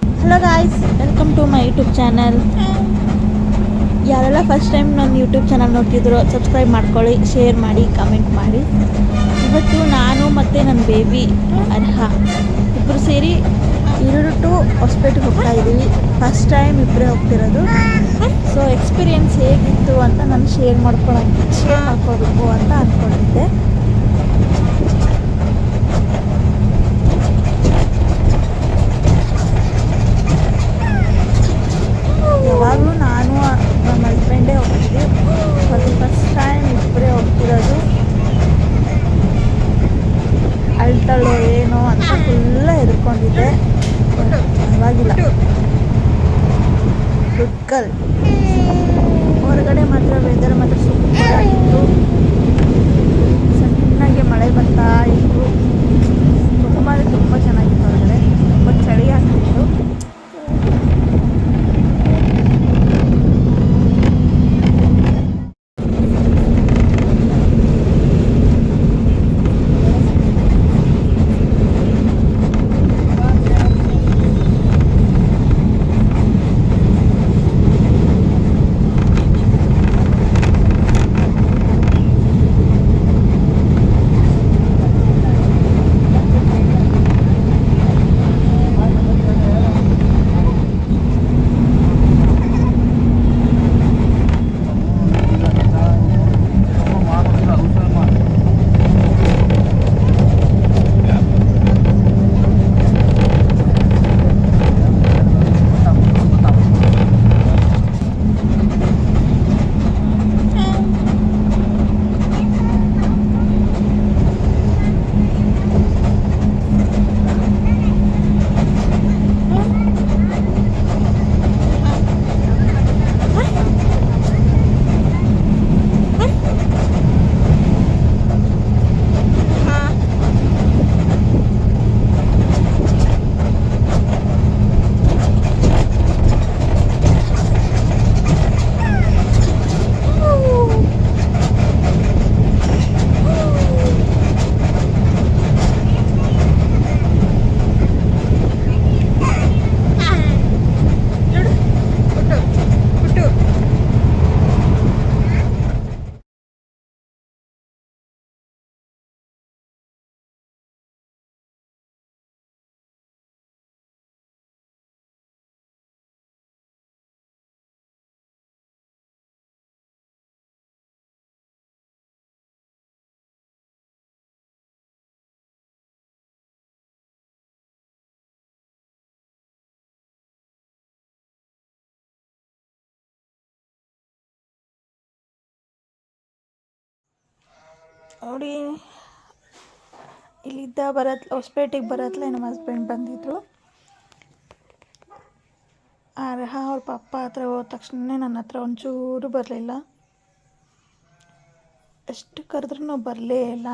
Hello guys, welcome to my YouTube channel. ಯಾರೆಲ್ಲ first time ನನ್ನ YouTube channel ನೋಡ್ತಿದ್ರು subscribe ಮಾಡ್ಕೊಳ್ಳಿ, ಶೇರ್ ಮಾಡಿ, ಕಮೆಂಟ್ ಮಾಡಿ. ಇವತ್ತು ನಾನು ಮತ್ತು ನನ್ನ ಬೇಬಿ ಅರ್ಹ ಇಬ್ಬರು ಸೇರಿ ಇರಡು ಟು ಹೊಸಪೇಟೆಗೆ ಹೋಗ್ತಾ ಇದ್ದೀವಿ. ಫಸ್ಟ್ ಟೈಮ್ ಇಬ್ಬರೇ ಹೋಗ್ತಿರೋದು. ಸೊ ಎಕ್ಸ್ಪೀರಿಯೆನ್ಸ್ ಹೇಗಿತ್ತು ಅಂತ ನಾನು ಶೇರ್ ಮಾಡ್ಕೋಬೇಕು ಅಂತ ಅಂದ್ಕೊಂಡಿದ್ದೆ. ಯಾವಾಗಲೂ ನಾನು ನಮ್ಮ ಹಸ್ಬೆಂಡೇ ಹೋಗ್ತಿದ್ವಿ. ಫಸ್ಟ್ ಟೈಮ್ ಇಬ್ಬರೇ ಹೋಗ್ತಿರೋದು. ಅಳ್ತಾಳೋ ಏನೋ ಅಂತ ಫುಲ್ಲ ಹೆದರ್ಕೊಂಡಿದ್ದೆ. ಪರವಾಗಿಲ್ಲ, ಗುಡ್ ಗರ್ಲ್. ಹೊರಗಡೆ ಮಾತ್ರ ವೆದರ್ ಮಾತ್ರ ಸೂಪರ್ ಆಗಿತ್ತು. ಸಣ್ಣಗೆ ಮಳೆ ಬರ್ತಾ ಇತ್ತು. ತುಂಬ ಚೆನ್ನಾಗಿತ್ತು. ಹೊರಗಡೆ ತುಂಬ ಚಳಿ ಆಗ್ತಿತ್ತು. ನೋಡಿ, ಇಲ್ಲಿದ್ದ ಹೊಸಪೇಟೆಗೆ ಬರತ್ಲೆ ನಮ್ಮ ಹಸ್ಬೆಂಡ್ ಬಂದಿದ್ರು. ಅರ್ಹ ಅವ್ರ ಪಪ್ಪ ಹತ್ರ ಹೋದ ತಕ್ಷಣ ನನ್ನ ಹತ್ರ ಒಂಚೂರು ಬರಲಿಲ್ಲ. ಎಷ್ಟು ಕರೆದ್ರೂ ಬರಲೇ ಇಲ್ಲ.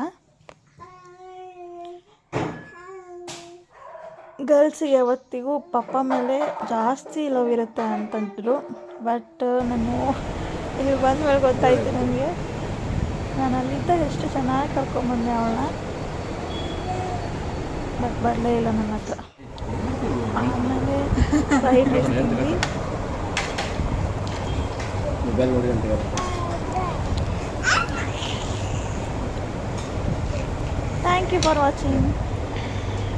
ಗರ್ಲ್ಸಿಗೆ ಯಾವತ್ತಿಗೂ ಪಪ್ಪ ಮೇಲೆ ಜಾಸ್ತಿ ಲವ್ ಇರುತ್ತೆ ಅಂತಂದ್ರು. ಬಟ್ ನಾನು ಇಲ್ಲಿ ಬಂದ ಮೇಲೆ ಗೊತ್ತಾಯ್ತು ನನಗೆ. ನಾನು ಅಲ್ಲಿದ್ದಾಗ ಎಷ್ಟು ಚೆನ್ನಾಗಿ ಕರ್ಕೊಂಬಂದೆ ಅವಳನ್ನ. ಬಟ್ ಬರಲೇ ಇಲ್ಲ ನನ್ನ ಹತ್ರ. ಆಮೇಲೆ ಫ್ರೈಡ್ ರೈಸ್ ತಿಂದ್ವಿ. Thank you for watching.